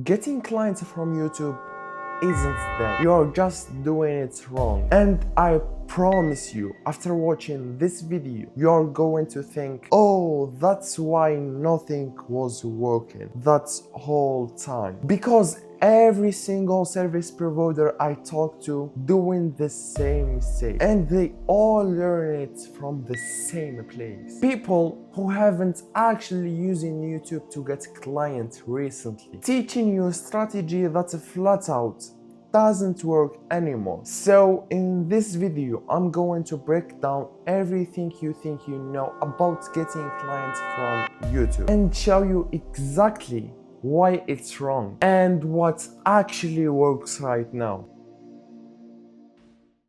Getting clients from YouTube isn't that. You're just doing it wrong. And I promise you, after watching this video, you're going to think, oh, that's why nothing was working that whole time. Because every single service provider I talk to doing the same mistake, and they all learn it from the same place. People who haven't actually using YouTube to get clients recently, teaching you a strategy that's flat out doesn't work anymore. So in this video, I'm going to break down everything you think you know about getting clients from YouTube and show you exactly why it's wrong and what actually works right now.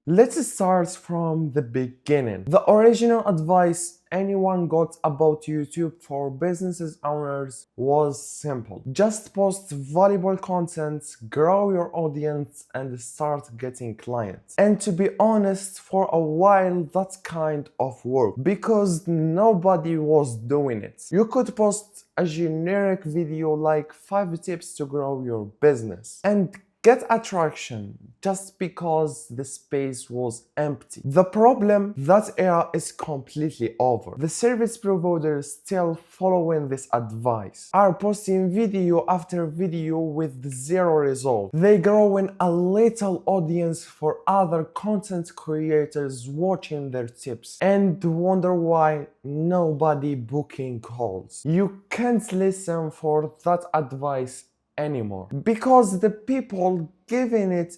Let's start from the beginning. The original advice anyone got about YouTube for business owners was simple. Just post valuable content, grow your audience, and start getting clients. And to be honest, for a while that kind of worked because nobody was doing it. You could post a generic video like 5 tips to grow your business and get attraction just because the space was empty. The problem, that era is completely over. The service providers still following this advice are posting video after video with zero result. They growing a little audience for other content creators watching their tips and wonder why nobody booking calls. You can't listen for that advice anymore because the people giving it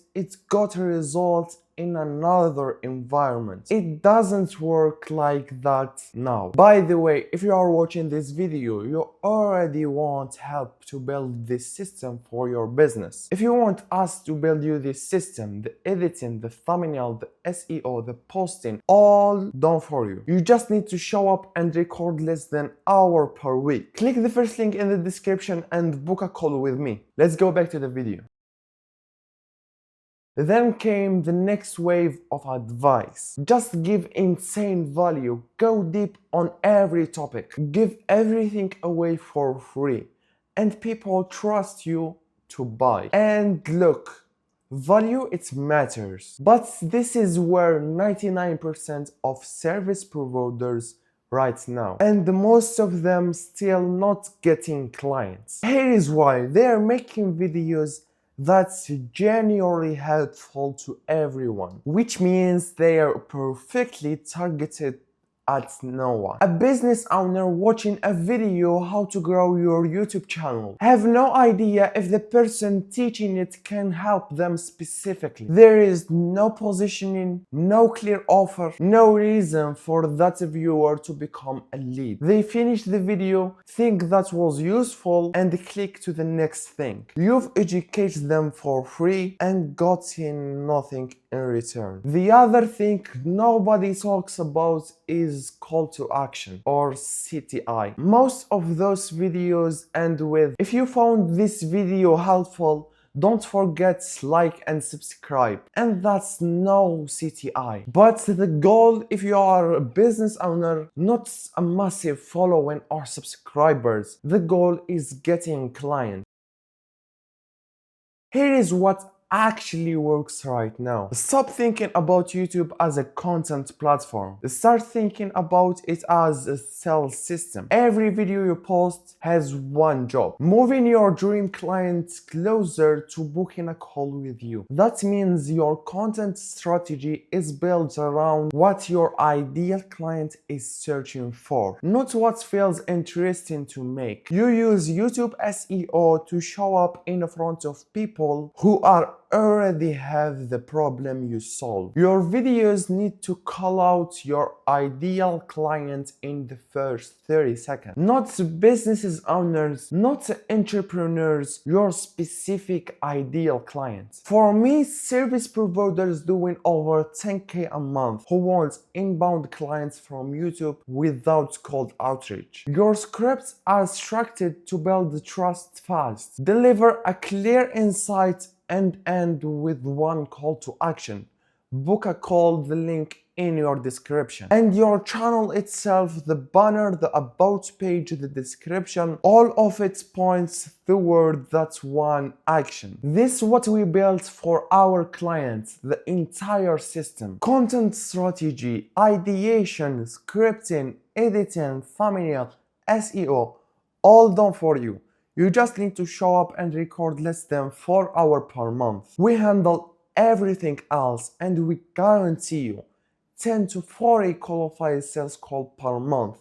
got a result in another environment. It doesn't work like that now. By the way, if you are watching this video, you already want help to build this system for your business. If you want us to build you this system, the editing, the thumbnail, the SEO, the posting, all done for you. You just need to show up and record less than an hour per week. Click the first link in the description and book a call with me. Let's go back to the video. Then came the next wave of advice. Just give insane value, go deep on every topic, give everything away for free, and people trust you to buy. And look, value, it matters, but this is where 99% of service providers right now, and most of them still not getting clients. Here is why: they are making videos that's genuinely helpful to everyone, which means they are perfectly targeted at no one. A business owner watching a video how to grow your YouTube channel have no idea if the person teaching it can help them specifically. There is no positioning, no clear offer, no reason for that viewer to become a lead. They finish the video, think that was useful, and click to the next thing. You've educated them for free and gotten nothing in return. The other thing nobody talks about is call to action, or CTI. Most of those videos end with, if you found this video helpful, don't forget like and subscribe. And that's no CTI. But the goal, if you are a business owner, not a massive following or subscribers, the goal is getting clients. Here is what actually works right now. Stop thinking about YouTube as a content platform. Start thinking about it as a sales system. Every video you post has one job: moving your dream clients closer to booking a call with you. That means your content strategy is built around what your ideal client is searching for, not what feels interesting to make. You use YouTube SEO to show up in front of people who already have the problem you solve. Your videos need to call out your ideal client in the first 30 seconds. Not business owners, not entrepreneurs, your specific ideal client. For me, service providers doing over 10K a month who want inbound clients from YouTube without cold outreach. Your scripts are structured to build trust fast. Deliver a clear insight and end with one call to action. Book a call, the link in your description. And your channel itself, the banner, the about page, the description, all of it points toward that one action. This is what we built for our clients, the entire system. Content strategy, ideation, scripting, editing, thumbnail, SEO, all done for you. You just need to show up and record less than 4 hours per month. We handle everything else and we guarantee you 10 to 40 qualified sales calls per month.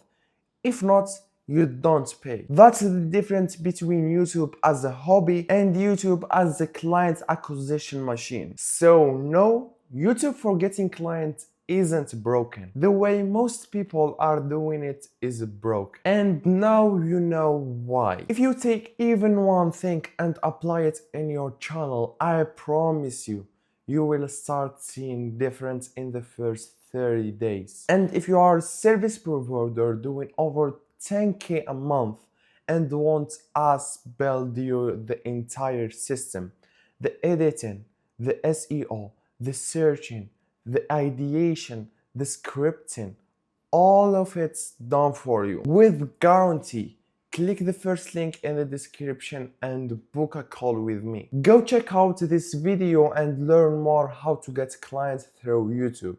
If not, you don't pay. That's the difference between YouTube as a hobby and YouTube as a client acquisition machine. So no, YouTube for getting clients isn't broken. The way most people are doing it is broke. And now you know why. If you take even one thing and apply it in your channel, I promise you, you will start seeing difference in the first 30 days. And if you are a service provider doing over 10K a month and want us build you the entire system, the editing, the SEO, the searching, the ideation, the scripting, all of it's done for you with guarantee. Click the first link in the description and book a call with me. Go check out this video and learn more how to get clients through YouTube.